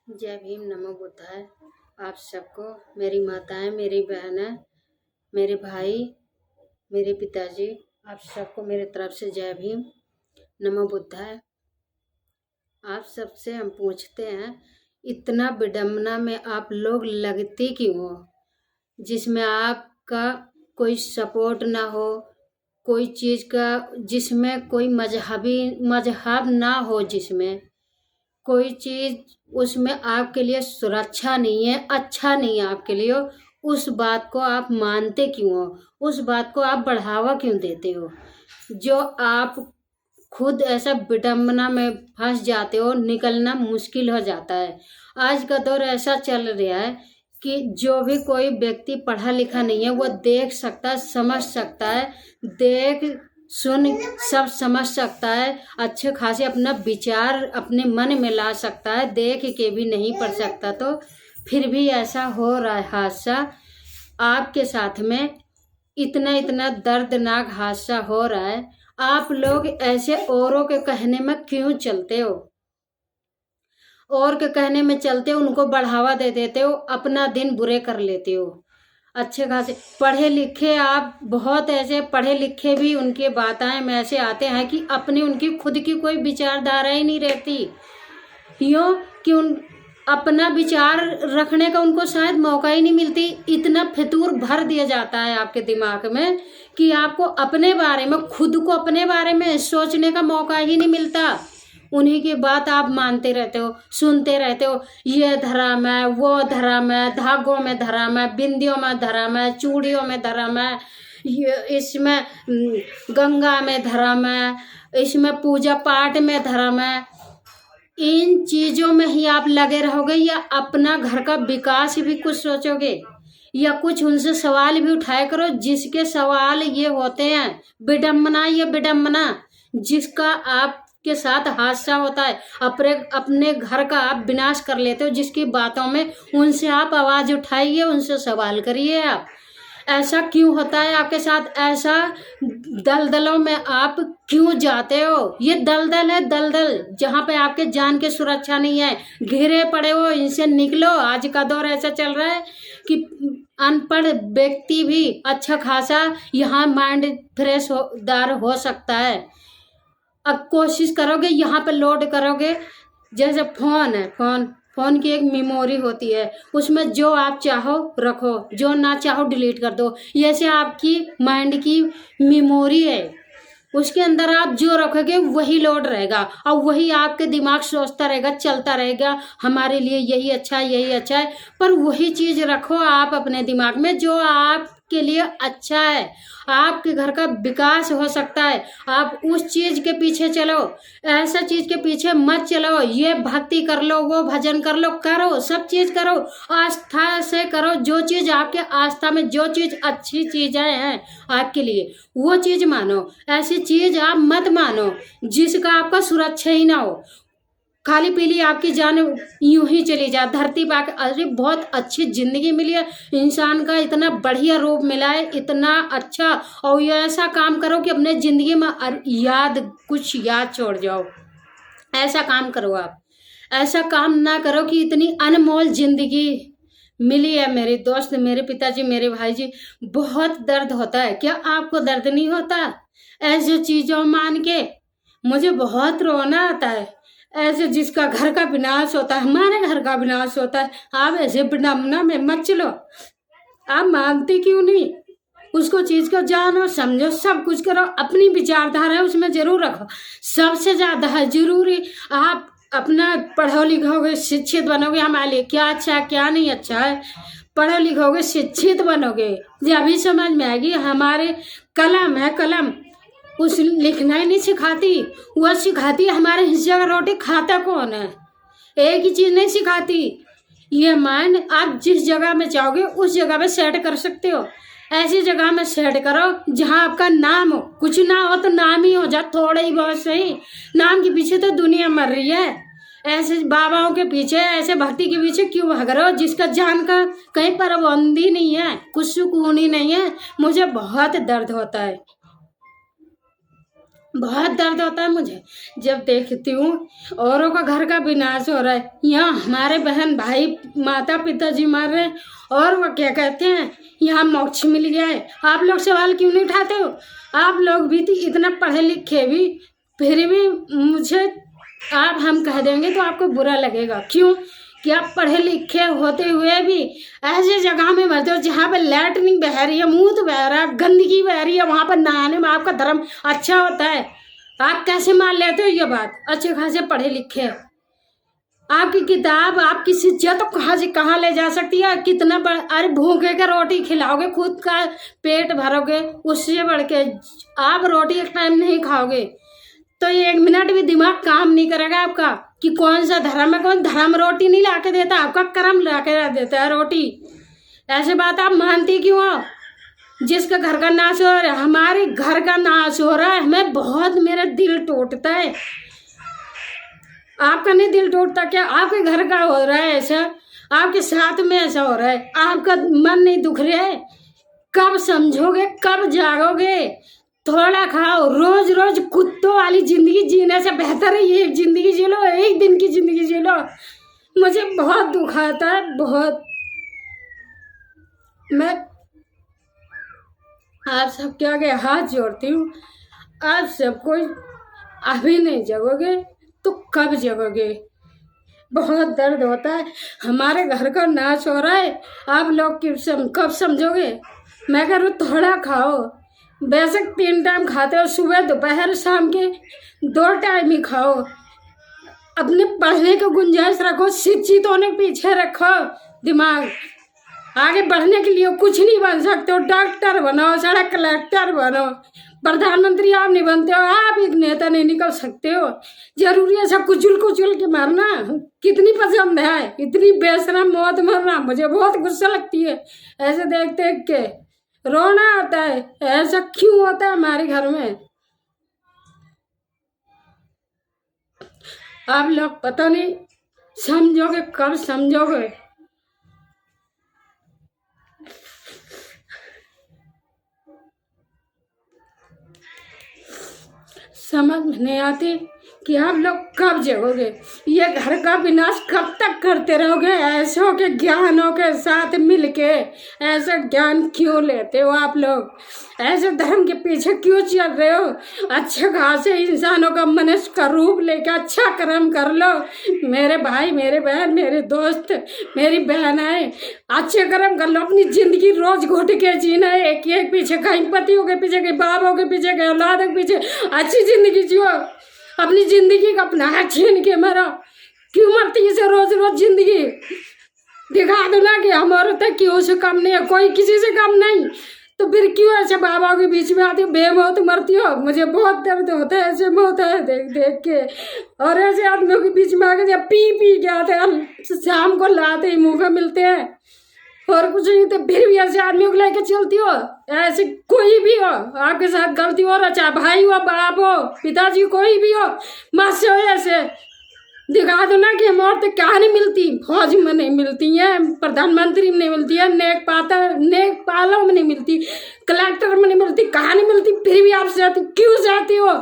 जय भीम, नमो बुद्धाय। आप सबको, मेरी माताएं, मेरी बहनें, मेरे भाई, मेरे पिताजी, आप सबको मेरे तरफ से जय भीम, नमो बुद्धाय। आप सबसे हम पूछते हैं, इतना विडंबना में आप लोग लगते क्यों हो, जिसमें आपका कोई सपोर्ट ना हो, कोई चीज़ का, जिसमें कोई मजहब ना हो, जिसमें कोई चीज उसमें आपके लिए सुरक्षा नहीं है, अच्छा नहीं है आपके लिए, उस बात को आप मानते क्यों हो, उस बात को आप बढ़ावा क्यों देते हो, जो आप खुद ऐसा विडंबना में फंस जाते हो, निकलना मुश्किल हो जाता है। आज का दौर ऐसा चल रहा है कि जो भी कोई व्यक्ति पढ़ा लिखा नहीं है वो देख सकता है, समझ सकता है, देख सुन सब समझ सकता है, अच्छे खासे अपना विचार अपने मन में ला सकता है, देख के भी नहीं पढ़ सकता। तो फिर भी ऐसा हो रहा है हादसा आपके साथ में, इतना इतना दर्दनाक हादसा हो रहा है। आप लोग ऐसे औरों के कहने में क्यों चलते हो, और के कहने में चलते हो, उनको बढ़ावा दे देते हो, अपना दिन बुरे कर लेते हो। अच्छे खासे पढ़े लिखे, आप बहुत ऐसे पढ़े लिखे भी उनके बातें में ऐसे आते हैं कि अपनी उनकी खुद की कोई विचारधारा ही नहीं रहती, यूँ कि उन अपना विचार रखने का उनको शायद मौका ही नहीं मिलती। इतना फितूर भर दिया जाता है आपके दिमाग में कि आपको अपने बारे में, खुद को अपने बारे में सोचने का मौका ही नहीं मिलता। उन्हीं की बात आप मानते रहते हो, सुनते रहते हो, ये धर्म है, वो धर्म है, धागों में धर्म है, बिंदियों में धर्म है, चूड़ियों में धर्म है, ये इसमें गंगा में धर्म है, इसमें पूजा पाठ में धर्म है। इन चीजों में ही आप लगे रहोगे, या अपना घर का विकास भी कुछ सोचोगे, या कुछ उनसे सवाल भी उठाया करो, जिसके सवाल ये होते हैं विडंबना, ये विडंबना जिसका आपके साथ हादसा होता है, अपने घर का आप विनाश कर लेते हो, जिसकी बातों में उनसे आप आवाज उठाइए, उनसे सवाल करिए। आप ऐसा क्यों होता है आपके साथ, ऐसा दलदलों में आप क्यों जाते हो? ये दलदल है, दलदल जहाँ पे आपके जान की सुरक्षा नहीं है, घिरे पड़े हो, इनसे निकलो। आज का दौर ऐसा चल रहा है कि अनपढ़ व्यक्ति भी अच्छा खासा यहाँ माइंड फ्रेश हो सकता है। अब कोशिश करोगे, यहाँ पे लोड करोगे, जैसे फोन है, फोन की एक मेमोरी होती है, उसमें जो आप चाहो रखो, जो ना चाहो डिलीट कर दो। ऐसे आपकी माइंड की मेमोरी है, उसके अंदर आप जो रखोगे वही लोड रहेगा, और वही आपके दिमाग सोचता रहेगा, चलता रहेगा, हमारे लिए यही अच्छा है, यही अच्छा है। पर वही चीज रखो आप अपने दिमाग में जो आपके लिए अच्छा है, आपके घर का विकास हो सकता है। आप उस चीज के पीछे चलो, ऐसा चीज के पीछे मत चलो। ये भक्ति कर लो, वो भजन कर लो, करो, सब चीज करो, आस्था से करो। जो चीज आपके आस्था में, जो चीज अच्छी चीजें हैं आपके लिए, वो चीज मानो। ऐसी चीज आप मत मानो जिसका आपका सुरक्षा ही ना हो, खाली पीली आपकी जान यूं ही चली जाए धरती पर। अरे बहुत अच्छी जिंदगी मिली है, इंसान का इतना बढ़िया रूप मिला है, इतना अच्छा, और ये ऐसा काम करो कि अपने जिंदगी में कुछ याद छोड़ जाओ। ऐसा काम करो आप, ऐसा काम ना करो कि इतनी अनमोल जिंदगी मिली है। मेरे दोस्त, मेरे पिताजी, मेरे भाई जी, बहुत दर्द होता है। क्या आपको दर्द नहीं होता ऐसी चीजों मान के? मुझे बहुत रोना आता है ऐसे, जिसका घर का विनाश होता है, हमारे घर का विनाश होता है। आप ऐसे विडंबना में मत चलो। आप मानते क्यों नहीं? उसको चीज को जानो, समझो, सब कुछ करो, अपनी विचारधारा उसमें जरूर रखो। सबसे ज्यादा है जरूरी आप अपना पढ़ो लिखोगे, शिक्षित बनोगे, हमारे लिए क्या अच्छा है क्या नहीं अच्छा है, पढ़ो लिखोगे, शिक्षित बनोगे, अभी समझ में आएगी। हमारे कलम है, कलम उस लिखना ही नहीं सिखाती, वह सिखाती है हमारे हिस्से का रोटी खाता कौन है। एक ही चीज नहीं सिखाती। ये माइंड आप जिस जगह में चाहोगे उस जगह में सेट कर सकते हो। ऐसी जगह में सेट करो जहां आपका नाम हो, कुछ ना हो तो नाम ही हो जाए, थोड़ा ही बहुत सही। नाम के पीछे तो दुनिया मर रही है, ऐसे बाबाओं के पीछे, ऐसे भक्ति के पीछे क्यों भाग रहे हो, जिसका जान का कहीं पाबंदी नहीं है, कुछ सुकून ही नहीं है। मुझे बहुत दर्द होता है। बहुत दर्द होता है मुझे जब देखती हूँ औरों का घर का विनाश हो रहा है। यहाँ हमारे बहन भाई माता पिताजी मर रहे हैं और वो क्या कहते हैं यहाँ मोक्ष मिल गया है। आप लोग सवाल क्यों नहीं उठाते हो? आप लोग भी इतना पढ़े लिखे भी फिर भी मुझे आप हम कह देंगे तो आपको बुरा लगेगा। क्यों कि आप पढ़े लिखे होते हुए भी ऐसे जगह में मरते हो जहाँ पर लैटरिन बह रही है, मूत बह रहा है, गंदगी बह रही है, वहाँ पर नहाने में आपका धर्म अच्छा होता है। आप कैसे मान लेते हो ये बात? अच्छे खासे पढ़े लिखे आपकी किताब आपकी शिक्षा तो कहाँ से कहाँ ले जा सकती है। कितना अरे भूखे का रोटी खिलाओगे, खुद का पेट भरोगे, उससे बढ़ के आप रोटी एक टाइम नहीं खाओगे तो ये 1 मिनट भी दिमाग काम नहीं करेगा आपका कि कौन सा धर्म है। कौन धर्म रोटी नहीं ला के देता, आपका कर्म ला के देता है रोटी। ऐसे बात आप मानती क्यों हो? जिसका घर का नाश हो रहा है, हमारे घर का नाश हो रहा है, हमें बहुत मेरा दिल टूटता है। आपका नहीं दिल टूटता क्या? आपके घर का हो रहा है ऐसा, आपके साथ में ऐसा हो रहा है, आपका मन नहीं दुख रहा है? कब समझोगे, कब जागोगे? थोड़ा खाओ। रोज रोज कुत्तों वाली जिंदगी जीने से बेहतर है ये जिंदगी जी लो, एक दिन की जिंदगी जी लो। मुझे बहुत दुख आता है, बहुत। मैं आप सबके आगे हाथ जोड़ती हूँ, आप सबको अभी नहीं जगोगे तो कब जगोगे? बहुत दर्द होता है, हमारे घर का नाश हो रहा है, आप लोग कब समझोगे? मैं कह रहा हूँ थोड़ा खाओ, बेशक 3 टाइम खाते हो, सुबह दोपहर शाम के 2 टाइम ही खाओ। अपने पढ़ने की गुंजाइश रखो, शिक्षित होने के पीछे रखो दिमाग। आगे बढ़ने के लिए कुछ नहीं बन सकते हो, डॉक्टर बनो, सड़क कलेक्टर बनो, प्रधानमंत्री आप नहीं बनते हो, आप एक नेता नहीं निकल सकते हो। जरूरी है सब कुचल कुचल के मारना? कितनी पसंद है इतनी बेशरम मौत मरना? मुझे बहुत गुस्सा लगती है ऐसे देख देख के, रोना आता है। ऐसा क्यों होता है हमारे घर में? आप लोग पता नहीं समझोगे कब समझोगे। समझ में नहीं आती कि आप लोग कब जगोगे। ये घर का विनाश कब तक करते रहोगे? ऐसों के ज्ञानों के साथ मिलके ऐसा ज्ञान क्यों लेते हो आप लोग? ऐसे धर्म के पीछे क्यों चल रहे हो? अच्छे खासे इंसानों का मनुष्य का रूप लेके अच्छा कर्म कर लो। मेरे भाई, मेरे बहन, मेरे दोस्त, मेरी बहन है, अच्छे कर्म कर लो। अपनी जिंदगी रोज घुट के जीना है, एक एक पीछे, कहीं पतियों के पीछे, कहीं बापों के पीछे, कहीं औलादों के पीछे। अच्छी जिंदगी जियो, अपनी जिंदगी का अपना है छीन के मरो। क्यों मरती है रोज रोज जिंदगी? दिखा दो ना कि हम औरतें क्यों से कम नहीं है, कोई किसी से कम नहीं, तो फिर क्यों ऐसे बाबा के बीच में आती हो, बेमौत मरती हो? मुझे बहुत दर्द होता है ऐसे मौत है देख देख के। और ऐसे आदमियों के बीच में आके जब पी पी के आते हैं, शाम को लाते ही मुँह मिलते हैं और कुछ नहीं, तो फिर भी ऐसे आदमियों को लेके चलती हो। ऐसे कोई भी हो आपके साथ गलती हो रहा, चाहे भाई हो, बाप हो, पिताजी, कोई भी हो, मत से हो ऐसे। दिखा दो ना कि हम औरतें कहाँ नहीं मिलती, फौज में नहीं मिलती हैं, प्रधानमंत्री में नहीं मिलती है, नेक पालों में नहीं मिलती, कलेक्टर में नहीं मिलती, कहाँ नहीं मिलती, फिर भी आप चाहती क्यों चाहती हो?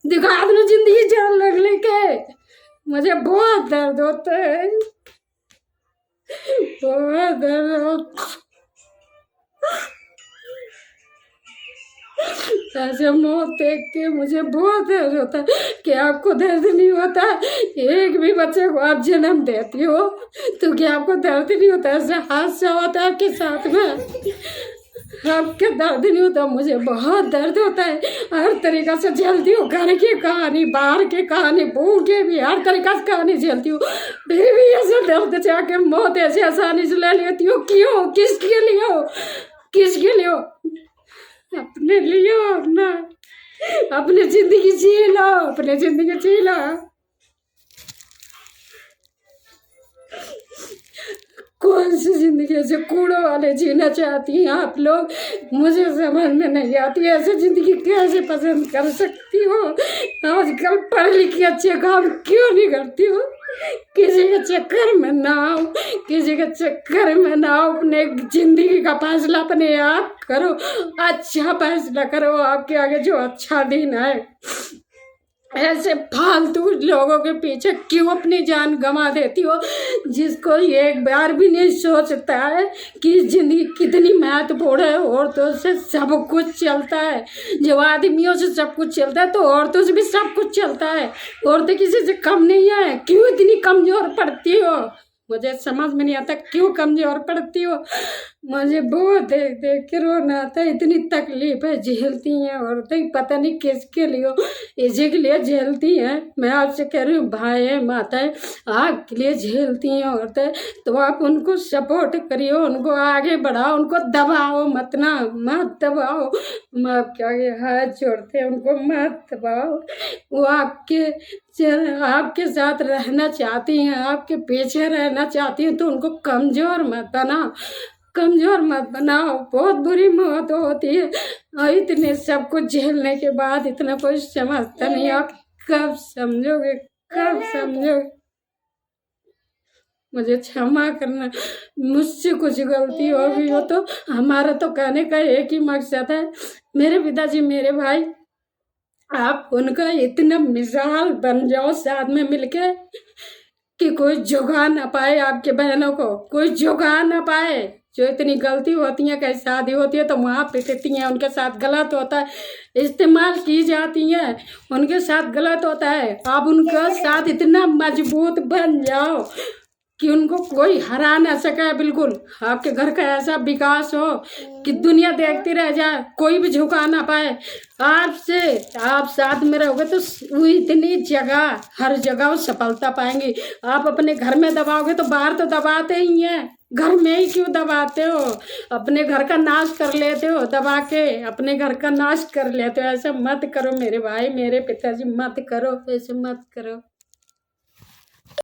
दिखा दो जिंदगी जान लग लेके। मुझे बहुत दर्द होता है, बहुत दर्द होता। ऐसे मौत देख के मुझे बहुत दर्द होता है कि आपको दर्द नहीं होता? एक भी बच्चे को आप जन्म देती हो तो क्या आपको दर्द नहीं होता? ऐसा हादसा होता है आपके साथ में, आपके दर्द नहीं होता? मुझे बहुत दर्द होता है, हर तरीका से झेलती हूँ, घर की कहानी, बाहर की कहानी, भूखे भी, हर तरीका से कहानी झेलती हूँ, फिर भी ऐसे दर्द जाके मौत ऐसे आसानी से ले लेती हूँ। क्यों? किसके लिए हो? किसके लिए हो? अपने लिए हो, अपना अपनी जिंदगी जी लो, अपनी जिंदगी जी लो। कौन सी जिंदगी ऐसे कूड़ों वाले जीना चाहती हैं आप लोग? मुझे समझ में नहीं आती, ऐसे जिंदगी कैसे पसंद कर सकती हो? आजकल पढ़ लिख के अच्छे काम क्यों नहीं करती हो? किसी के चक्कर में ना आओ, किसी के चक्कर में ना आओ। अपने जिंदगी का फैसला अपने आप करो, अच्छा फैसला करो। आपके आगे जो अच्छा दिन है। ऐसे फालतू लोगों के पीछे क्यों अपनी जान गंवा देती हो, जिसको एक बार भी नहीं सोचता है कि जिंदगी कितनी महत्वपूर्ण है। औरतों से सब कुछ चलता है। जब आदमियों से सब कुछ चलता है तो औरतों से भी सब कुछ चलता है। औरतें किसी से कम नहीं है। क्यों इतनी कमजोर पड़ती हो, मुझे समझ में नहीं आता क्यों कमजोर पड़ती हो। मुझे बहुत देख देख के रोना आता है। इतनी तकलीफ है झेलती हैं औरतें, पता नहीं किसके लिए, इसी के लिए झेलती हैं। मैं आपसे कह रही हूँ भाई है माताएं, आपके लिए झेलती हैं औरतें, तो आप उनको सपोर्ट करिए, उनको आगे बढ़ाओ, उनको दबाओ मत ना, मत दबाओ। हम आपके आगे हाथ जोड़ते हैं, उनको मत दबाओ। वो आपके साथ रहना चाहती हैं, आपके पीछे रहना चाहती हैं, तो उनको कमज़ोर मत बनाओ, कमज़ोर मत बनाओ। बहुत बुरी मौत होती है और इतने सब कुछ झेलने के बाद इतना कुछ समझता नहीं। आप कब समझोगे, कब समझोगे। मुझे क्षमा करना, मुझसे कुछ गलती हो गई हो तो। हमारा तो कहने का एक ही मकसद है, मेरे पिताजी, मेरे भाई, आप उनका इतना मिसाल बन जाओ साथ में मिलके कि कोई झुका ना पाए, आपके बहनों को कोई झुका ना पाए। जो इतनी गलती होती है, कहीं शादी होती है तो वहाँ पिटती हैं, उनके साथ गलत होता है, इस्तेमाल की जाती हैं, उनके साथ गलत होता है। आप उनके साथ इतना मजबूत बन जाओ कि उनको कोई हरा ना सके। बिल्कुल आपके घर का ऐसा विकास हो कि दुनिया देखती रह जाए, कोई भी झुका ना पाए आपसे। आप साथ में रहोगे तो वो इतनी जगह, हर जगह वो सफलता पाएंगी। आप अपने घर में दबाओगे तो बाहर तो दबाते ही हैं, घर में ही क्यों दबाते हो। अपने घर का नाश कर लेते हो दबा के, अपने घर का नाश कर लेते हो। ऐसा मत करो मेरे भाई, मेरे पिताजी, मत करो, ऐसे मत करो।